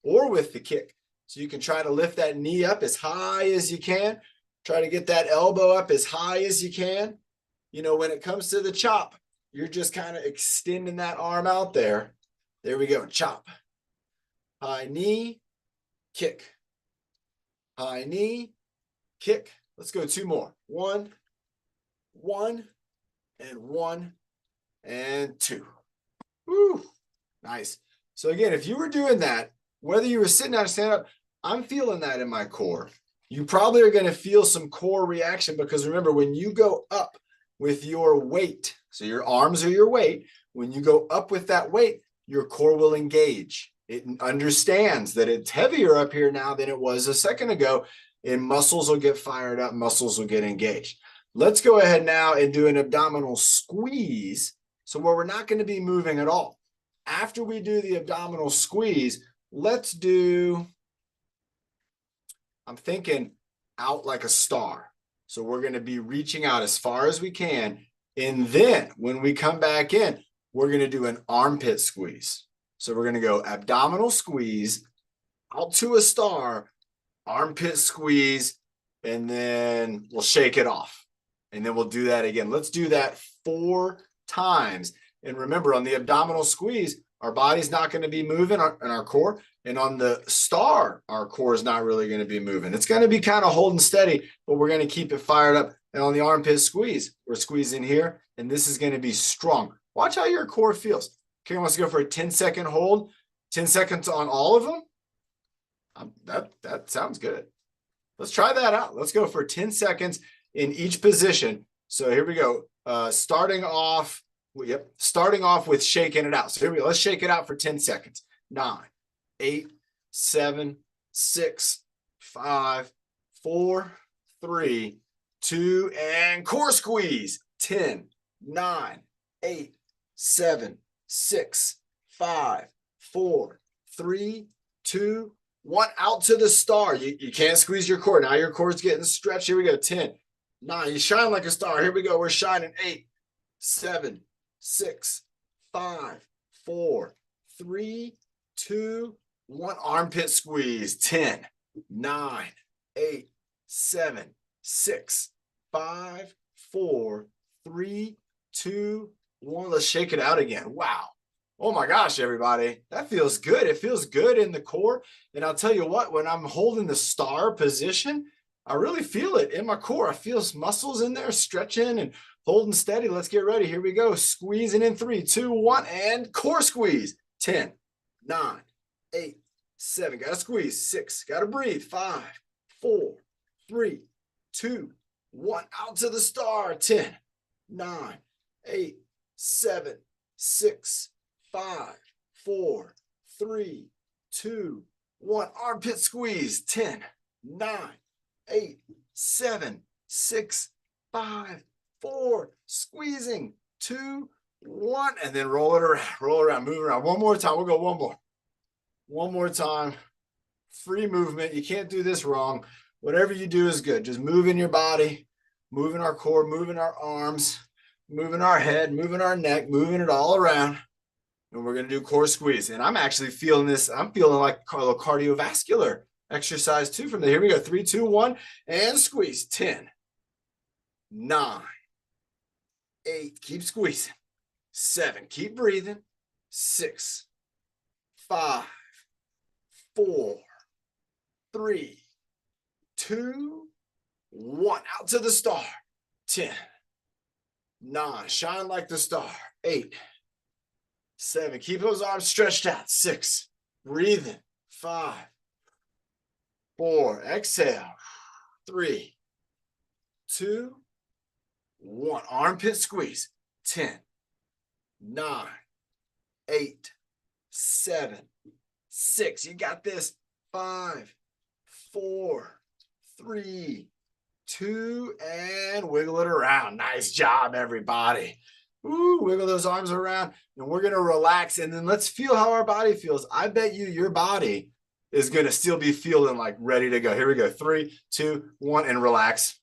or with the kick. So you can try to lift that knee up as high as you can. Try to get that elbow up as high as you can. You know, when it comes to the chop, you're just kind of extending that arm out there. There we go, chop. High knee, kick. High knee, kick. Let's go 2 more. 1, 1, and 1, and 2. Woo, nice. So again, if you were doing that, whether you were sitting down or stand up, I'm feeling that in my core. You probably are going to feel some core reaction because remember, when you go up with your weight, so your arms are your weight, when you go up with that weight, your core will engage. It understands that it's heavier up here now than it was a second ago, and muscles will get fired up, muscles will get engaged. Let's go ahead now and do an abdominal squeeze. So where we're not going to be moving at all. After we do the abdominal squeeze, let's do, I'm thinking out like a star. So we're going to be reaching out as far as we can. And then when we come back in, we're going to do an armpit squeeze. So we're going to go abdominal squeeze, out to a star, armpit squeeze, and then we'll shake it off. And then we'll do that again. Let's do that 4 times. And remember, on the abdominal squeeze, our body's not going to be moving in our core. And on the star, our core is not really going to be moving. It's going to be kind of holding steady, but we're going to keep it fired up. And on the armpit squeeze, we're squeezing here, and this is going to be strong. Watch how your core feels. Karen wants to go for a 10-second hold, 10 seconds on all of them. That sounds good. Let's try that out. Let's go for 10 seconds in each position. So here we go. Starting off with shaking it out. So here we go. Let's shake it out for 10 seconds. 9, 8, 7, 6, 5, 4, 3, 2, and core squeeze. 10, 9, 8, 7, 6, 5, 4, 3, 2, 1. Out to the star. You can't squeeze your core. Now your core's getting stretched. Here we go. 10, 9. You shine like a star. Here we go. We're shining. 8, 7, 6, 5, 4, 3, 2, 1. Armpit squeeze. 10, 9, 8, 7, 6, 5, 4, 3, 2, 1. Let's shake it out again. Wow. Oh my gosh, everybody. That feels good. It feels good in the core. And I'll tell you what, when I'm holding the star position, I really feel it in my core. I feel muscles in there stretching and holding steady. Let's get ready. Here we go. Squeezing in 3, 2, 1, and core squeeze. 10, 9, 8, 7. Got to squeeze. 6. Got to breathe. 5, 4, 3, 2, 1. Out to the star. 10, 9, 8, 7, 6, 5, 4, 3, 2, 1. Armpit squeeze. 10, 9, 8, 7, 6, 5, 4. Squeezing. 2, 1. And then roll it around. Roll around. Move around. One more time. We'll go one more. One more time. Free movement. You can't do this wrong. Whatever you do is good. Just moving your body, moving our core, moving our arms, moving our head, moving our neck, moving it all around. And we're going to do core squeeze. And I'm actually feeling this. I'm feeling like a little cardiovascular exercise too from there. Here we go. 3, 2, 1, and squeeze. 10, 9, 8. Keep squeezing. 7. Keep breathing. 6, 5, 4, 3, 2, 1. Out to the star. 10, 9. Shine like the star. 8, 7. Keep those arms stretched out. 6. Breathing. 5, 4. Exhale. 3, 2, 1. Armpit squeeze. 10, 9, 8, 7, 6. You got this. 5, 4, 3, 2, and wiggle it around. Nice job, everybody. Ooh, wiggle those arms around, and we're going to relax, and then let's feel how our body feels. I bet you your body is going to still be feeling like ready to go. Here we go. 3, 2, 1, and relax.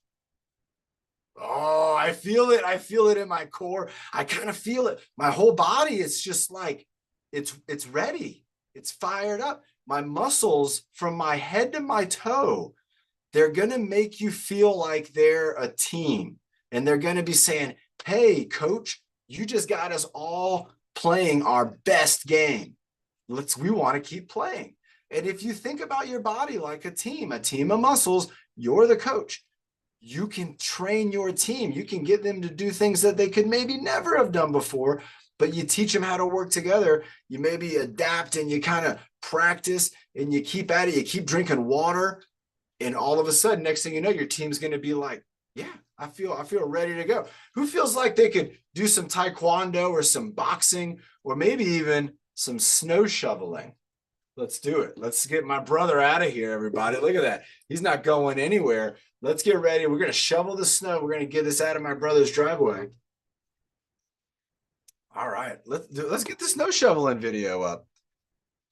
Oh, I feel it. I feel it in my core. I kind of feel it. My whole body is just like it's ready. It's fired up. My muscles from my head to my toe, they're going to make you feel like they're a team. And they're going to be saying, "Hey, coach, you just got us all playing our best game. We want to keep playing." And if you think about your body like a team of muscles, you're the coach. You can train your team. You can get them to do things that they could maybe never have done before, but you teach them how to work together. You maybe adapt and you kind of practice and you keep at it. You keep drinking water. And all of a sudden, next thing you know, your team's going to be like, yeah, I feel ready to go. Who feels like they could do some taekwondo or some boxing or maybe even some snow shoveling? Let's do it. Let's get my brother out of here, everybody. Look at that. He's not going anywhere. Let's get ready. We're going to shovel the snow. We're going to get this out of my brother's driveway. All right. Let's get the snow shoveling video up.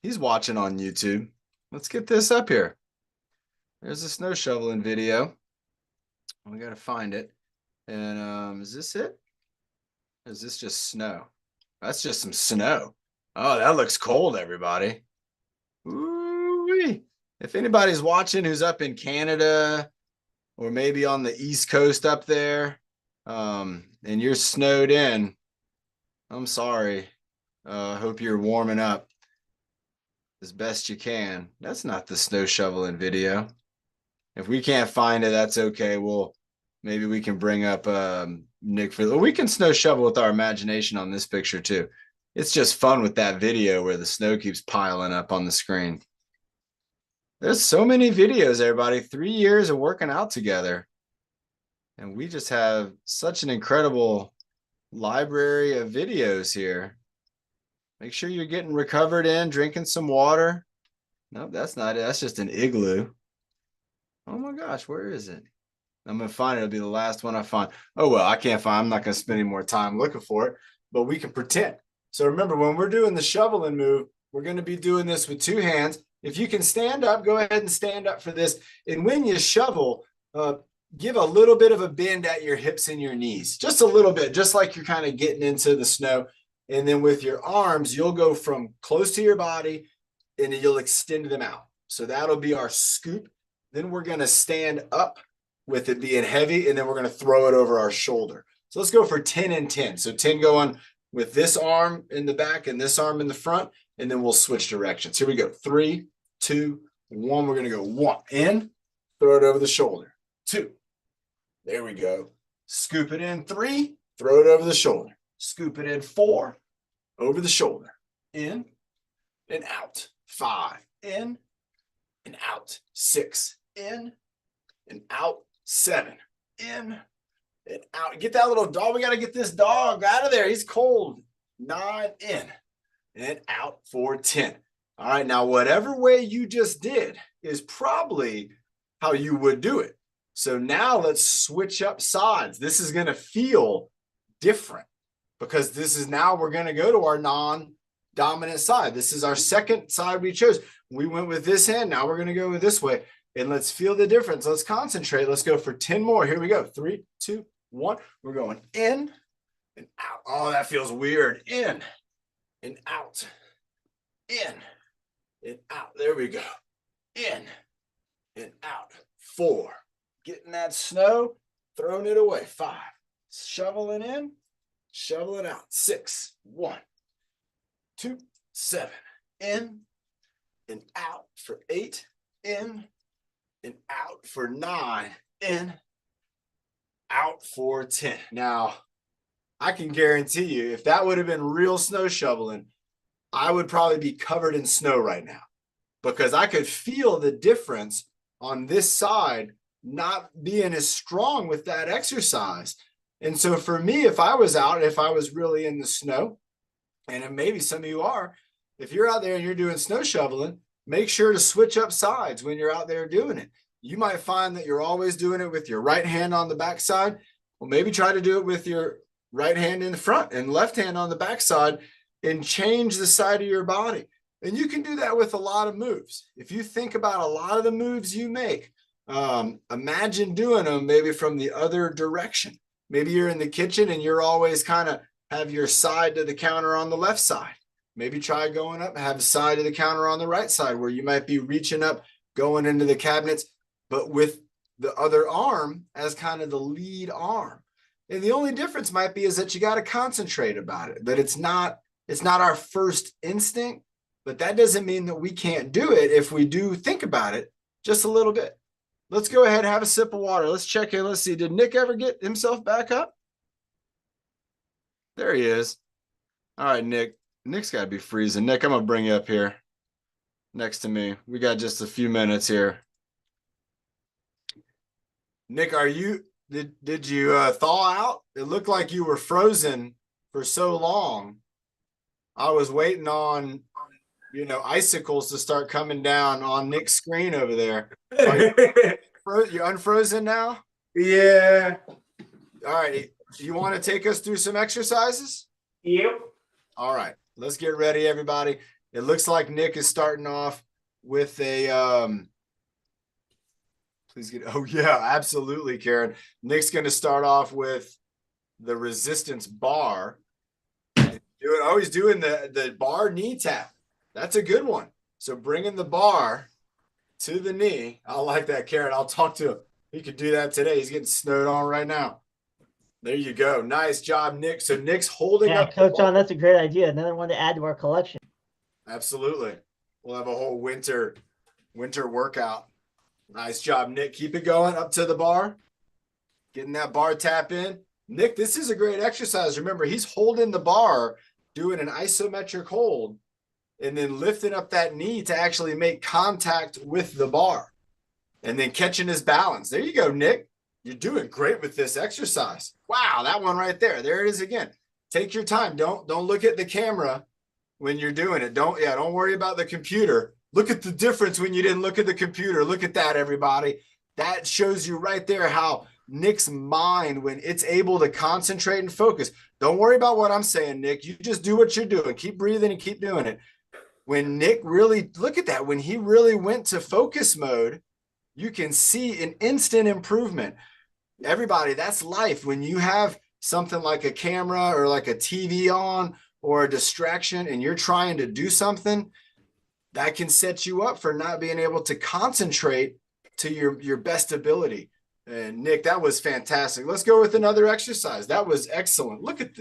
He's watching on YouTube. Let's get this up here. There's the snow shoveling video. We got to find it. And is this it? Or is this just snow? That's just some snow. Oh, that looks cold, everybody. Ooh-wee. If anybody's watching who's up in Canada or maybe on the East Coast up there, and you're snowed in, I'm sorry. Hope you're warming up as best you can. That's not the snow shoveling video. If we can't find it, that's okay. Maybe we can bring up Nick we can snow shovel with our imagination on this picture too. It's just fun with that video where the snow keeps piling up on the screen. There's so many videos, everybody. 3 years of working out together. And we just have such an incredible library of videos here. Make sure you're getting recovered in, drinking some water. Nope, that's not it. That's just an igloo. Oh my gosh, where is it? I'm going to find it. It'll be the last one I find. Oh, well, I can't find it. I'm not going to spend any more time looking for it, but we can pretend. So remember, when we're doing the shoveling move, we're going to be doing this with 2 hands. If you can stand up, go ahead and stand up for this. And when you shovel, give a little bit of a bend at your hips and your knees. Just a little bit, just like you're kind of getting into the snow. And then with your arms, you'll go from close to your body and you'll extend them out. So that'll be our scoop. Then we're going to stand up with it being heavy, and then we're going to throw it over our shoulder. So let's go for 10 and 10. So 10 going with this arm in the back and this arm in the front, and then we'll switch directions. Here we go. 3, 2, 1. We're going to go 1 in, throw it over the shoulder. 2. There we go. Scoop it in. 3, throw it over the shoulder. Scoop it in. 4, over the shoulder. In and out. 5, in and out. 6, in and out. 7, in and out. Get that little dog. We got to get this dog out of there. He's cold. 9, in and out for 10. All right. Now, whatever way you just did is probably how you would do it. So now let's switch up sides. This is going to feel different because this is now we're going to go to our non-dominant side. This is our second side we chose. We went with this hand. Now we're going to go with this way. And let's feel the difference. Let's concentrate. Let's go for 10 more. Here we go. 3, 2, 1. We're going in and out. Oh, that feels weird. In and out. In and out. There we go. In and out. 4. Getting that snow, throwing it away. 5. Shoveling in, shoveling out. 6. 1, 2, 7. In and out for 8. In and out for 9, in, out for 10. Now, I can guarantee you, if that would have been real snow shoveling, I would probably be covered in snow right now because I could feel the difference on this side not being as strong with that exercise. And so for me, if I was out, if I was really in the snow, and maybe some of you are, if you're out there and you're doing snow shoveling, make sure to switch up sides when you're out there doing it. You might find that you're always doing it with your right hand on the backside. Well, maybe try to do it with your right hand in the front and left hand on the backside and change the side of your body. And you can do that with a lot of moves. If you think about a lot of the moves you make, imagine doing them maybe from the other direction. Maybe you're in the kitchen and you're always kind of have your side to the counter on the left side. Maybe try going up, have a side of the counter on the right side where you might be reaching up, going into the cabinets, but with the other arm as kind of the lead arm. And the only difference might be is that you got to concentrate about it, that it's not our first instinct, but that doesn't mean that we can't do it if we do think about it just a little bit. Let's go ahead and have a sip of water. Let's check in. Let's see. Did Nick ever get himself back up? There he is. All right, Nick. Nick's got to be freezing. Nick, I'm going to bring you up here next to me. We got just a few minutes here. Nick, did you thaw out? It looked like you were frozen for so long. I was waiting on, icicles to start coming down on Nick's screen over there. You're unfrozen now? Yeah. All right. You want to take us through some exercises? Yep. All right. Let's get ready, everybody. It looks like Nick is starting off with a please get absolutely, Karen. Nick's going to start off with the resistance bar. He's doing the bar knee tap. That's a good one. So bringing the bar to the knee. I like that, Karen. I'll talk to him. He could do that today. He's getting snowed on right now. There you go. Nice job, Nick. So Nick's holding up. Coach John, that's a great idea. Another one to add to our collection. Absolutely. We'll have a whole winter workout. Nice job, Nick. Keep it going up to the bar. Getting that bar tap in. Nick, this is a great exercise. Remember, he's holding the bar, doing an isometric hold, and then lifting up that knee to actually make contact with the bar, and then catching his balance. There you go, Nick. You're doing great with this exercise. Wow, that one right there. There it is again. Take your time. Don't look at the camera when you're doing it. Don't worry about the computer. Look at the difference when you didn't look at the computer. Look at that, everybody. That shows you right there how Nick's mind, when it's able to concentrate and focus. Don't worry about what I'm saying, Nick. You just do what you're doing. Keep breathing and keep doing it. When Nick really, look at that, when he really went to focus mode, you can see an instant improvement. Everybody, that's life. When you have something like a camera or like a TV on or a distraction and you're trying to do something, that can set you up for not being able to concentrate to your best ability. And Nick, that was fantastic. Let's go with another exercise. That was excellent. Look at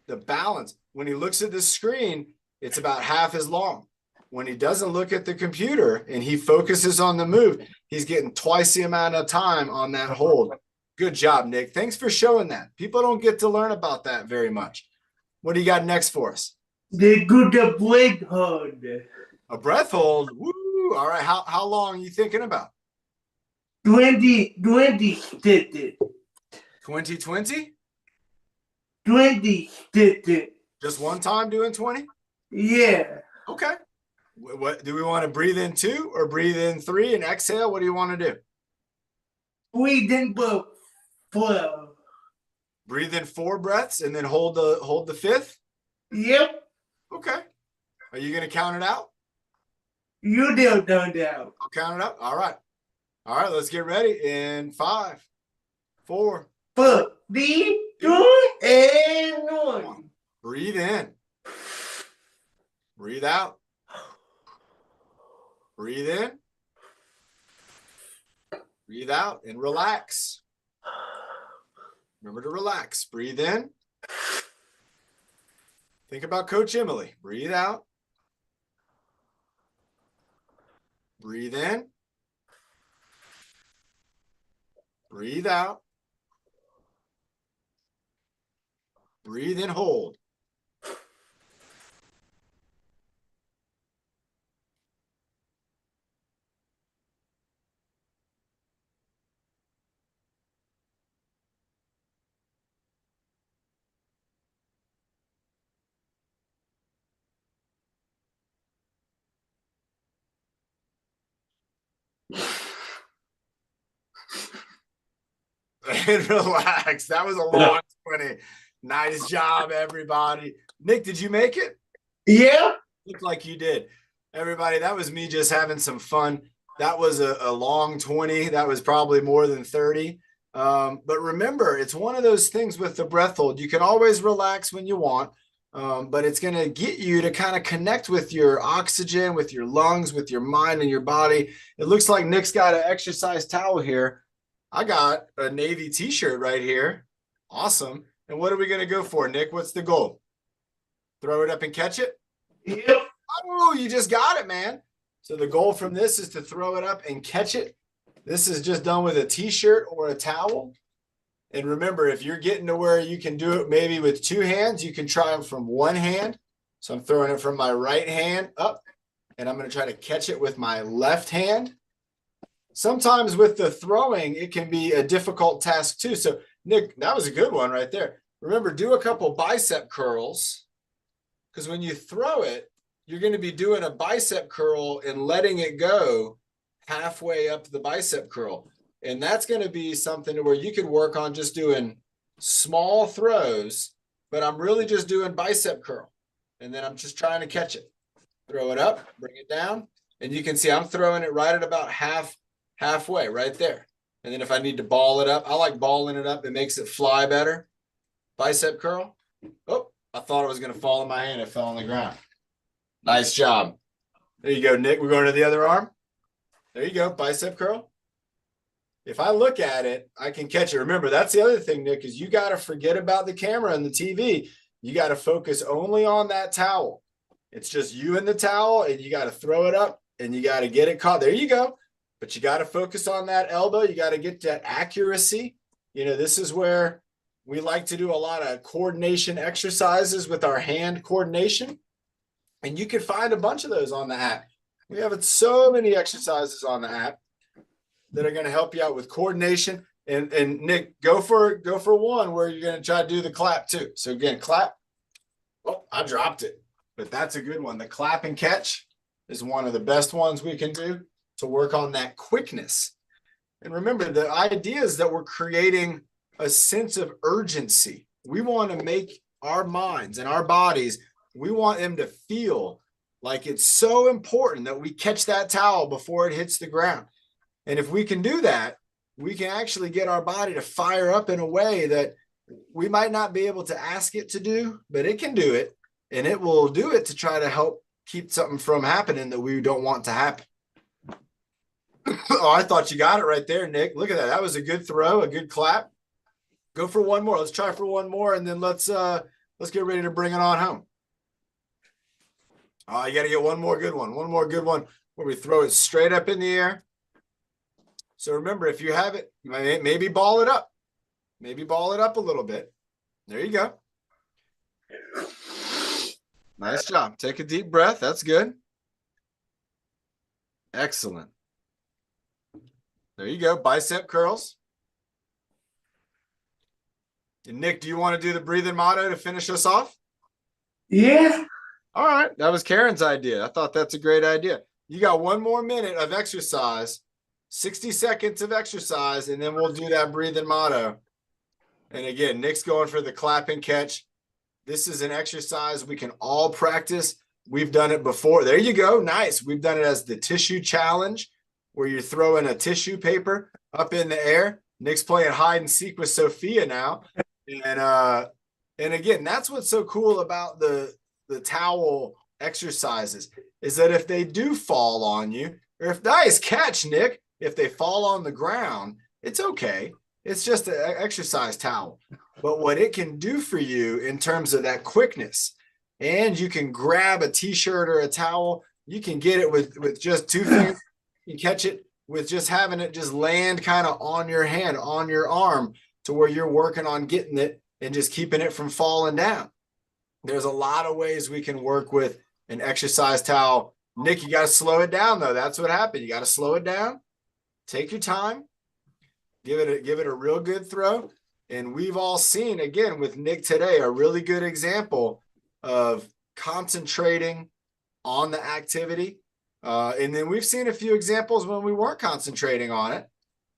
the balance. When he looks at the screen, it's about half as long. When he doesn't look at the computer and he focuses on the move, he's getting twice the amount of time on that hold. Good job, Nick. Thanks for showing that. People don't get to learn about that very much. What do you got next for us? They do the breath hold. A breath hold. Woo! All right. How long are you thinking about? 20 2020? 20. Just one time doing 20? Yeah. Okay. What do we want to breathe in 2 or breathe in 3 and exhale? What do you want to do? Breathe in for 4. Breathe in 4 breaths and then hold the 5th? Yep. Okay. Are you going to count it out? You don't know that. I'll count it up. All right. All right, let's get ready in 5, 4, 3, 2, and 1. Breathe in. Breathe out. Breathe in. Breathe out and relax. Remember to relax. Breathe in. Think about Coach Emily. Breathe out. Breathe in. Breathe out. Breathe in, hold. And relax. That was a long 20. Nice job, everybody. Nick, did you make it? Yeah. Looked like you did. Everybody, that was me just having some fun. That was a long 20. That was probably more than 30. But remember, it's one of those things with the breath hold. You can always relax when you want, but it's going to get you to kind of connect with your oxygen, with your lungs, with your mind and your body. It looks like Nick's got an exercise towel here. I got a Navy t-shirt right here. Awesome. And what are we going to go for, Nick? What's the goal? Throw it up and catch it? Yep. Oh, you just got it, man. So the goal from this is to throw it up and catch it. This is just done with a t-shirt or a towel. And remember, if you're getting to where you can do it maybe with two hands, you can try them from one hand. So I'm throwing it from my right hand up, and I'm going to try to catch it with my left hand. Sometimes with the throwing, it can be a difficult task too. So Nick, that was a good one right there. Remember, do a couple bicep curls, because when you throw it, you're going to be doing a bicep curl and letting it go halfway up the bicep curl. And that's going to be something where you can work on just doing small throws, but I'm really just doing bicep curl. And then I'm just trying to catch it. Throw it up, bring it down. And you can see I'm throwing it right at about halfway right there. And then if I need to ball it up, I like balling it up. It makes it fly better. Bicep curl. Oh, I thought it was going to fall in my hand. It fell on the ground. Nice job. There you go, Nick. We're going to the other arm. There you go. Bicep curl. If I look at it, I can catch it. Remember, that's the other thing, Nick, is you got to forget about the camera and the TV. You got to focus only on that towel. It's just you and the towel, and you got to throw it up, and you got to get it caught. There you go. But you got to focus on that elbow. You got to get that accuracy. You know, this is where we like to do a lot of coordination exercises with our hand coordination. And you can find a bunch of those on the app. We have so many exercises on the app that are going to help you out with coordination. And Nick, go for one where you're going to try to do the clap too. So again, clap. Oh, I dropped it, but that's a good one. The clap and catch is one of the best ones we can do to work on that quickness. And remember, the idea is that we're creating a sense of urgency. We want to make our minds and our bodies, we want them to feel like it's so important that we catch that towel before it hits the ground. And if we can do that, we can actually get our body to fire up in a way that we might not be able to ask it to do, but it can do it. And it will do it to try to help keep something from happening that we don't want to happen. Oh, I thought you got it right there, Nick. Look at that. That was a good throw, a good clap. Go for one more. Let's try for one more, and then let's get ready to bring it on home. Oh, you got to get one more good one. One more good one where we throw it straight up in the air. So remember, if you have it, maybe ball it up. Maybe ball it up a little bit. There you go. Nice job. Take a deep breath. That's good. Excellent. There you go. Bicep curls. And Nick, do you want to do the breathing motto to finish us off? Yeah. All right. That was Karen's idea. I thought that's a great idea. You got 1 more minute of exercise, 60 seconds of exercise, and then we'll do that breathing motto. And again, Nick's going for the clap and catch. This is an exercise we can all practice. We've done it before. There you go. Nice. We've done it as the tissue challenge, where you're throwing a tissue paper up in the air. Nick's playing hide and seek with Sophia now. And again, that's what's so cool about the towel exercises, is that if they do fall on you, or if nice catch, Nick, if they fall on the ground, it's okay. It's just an exercise towel. But what it can do for you in terms of that quickness, and you can grab a t-shirt or a towel, you can get it with just 2 fingers. You catch it with just having it just land kind of on your hand, on your arm, to where you're working on getting it and just keeping it from falling down. There's a lot of ways we can work with an exercise towel. Nick, you got to slow it down, though. That's what happened. You got to slow it down. Take your time. Give it a real good throw. And we've all seen, again, with Nick today, a really good example of concentrating on the activity. And then we've seen a few examples when we weren't concentrating on it.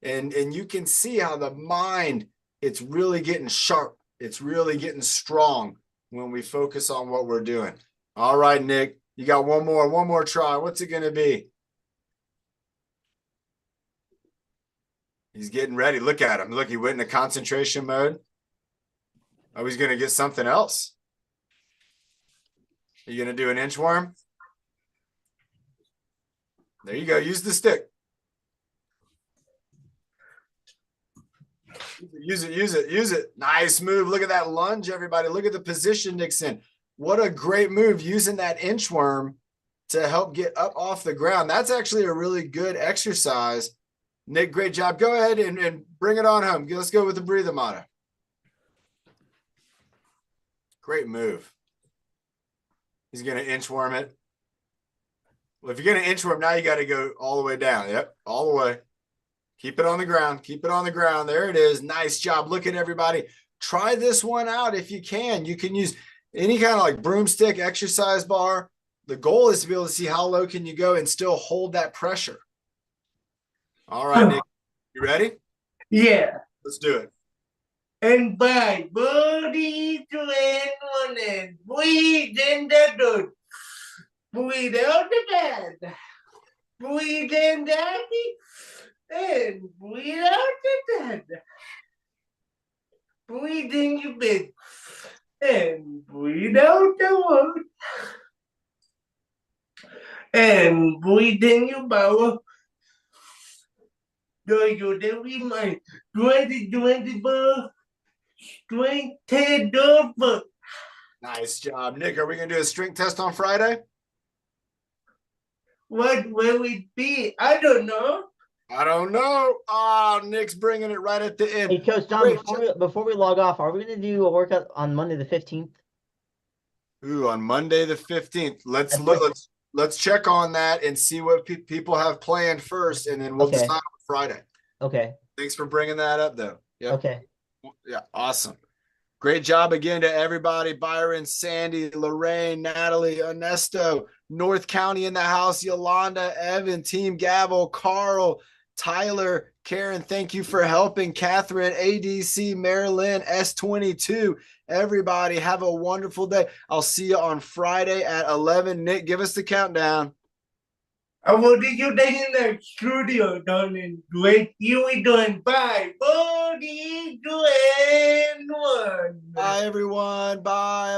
And you can see how the mind, it's really getting sharp. It's really getting strong when we focus on what we're doing. All right, Nick, you got one more try. What's it going to be? He's getting ready. Look at him. Look, he went into concentration mode. Oh, he's going to get something else. Are you going to do an inchworm? There you go. Use the stick. Use it, use it, use it. Nice move. Look at that lunge, everybody. Look at the position Nick's in. What a great move using that inchworm to help get up off the ground. That's actually a really good exercise. Nick, great job. Go ahead and bring it on home. Let's go with the breather motto. Great move. He's going to inchworm it. Well, if you're going to inchworm, now you got to go all the way down. Yep, all the way. Keep it on the ground. Keep it on the ground. There it is. Nice job. Look at everybody. Try this one out if you can. You can use any kind of like broomstick, exercise bar. The goal is to be able to see how low can you go and still hold that pressure. All right, Nick. You ready? Yeah. Let's do it. And by body to one and breathe in the dirt. Breathe out the bed. Breathe in daddy. And breathe out the bed. Breathe in your bed. And breathe out the world. And breathe in your bowel. Do you every mind? 2024 strength test over. Nice job. Nick, are we going to do a strength test on Friday? What will it be? I don't know. I don't know. Oh, Nick's bringing it right at the end. Hey, Coach John, before we log off, are we going to do a workout on Monday the 15th? Ooh, on Monday the 15th. Let's check on that and see what people have planned first, and then we'll decide on Friday. Okay. Thanks for bringing that up, though. Yep. Okay. Yeah, awesome. Great job again to everybody. Byron, Sandy, Lorraine, Natalie, Ernesto, North County in the house, Yolanda, Evan, Team Gavel, Carl, Tyler, Karen, thank you for helping. Catherine, ADC, Marilyn, S22. Everybody have a wonderful day. I'll see you on Friday at 11. Nick, give us the countdown. I will see you there in the studio, darling. Great. You we doing 5, 4, 3, 2, and 1. Bye, everyone. Bye.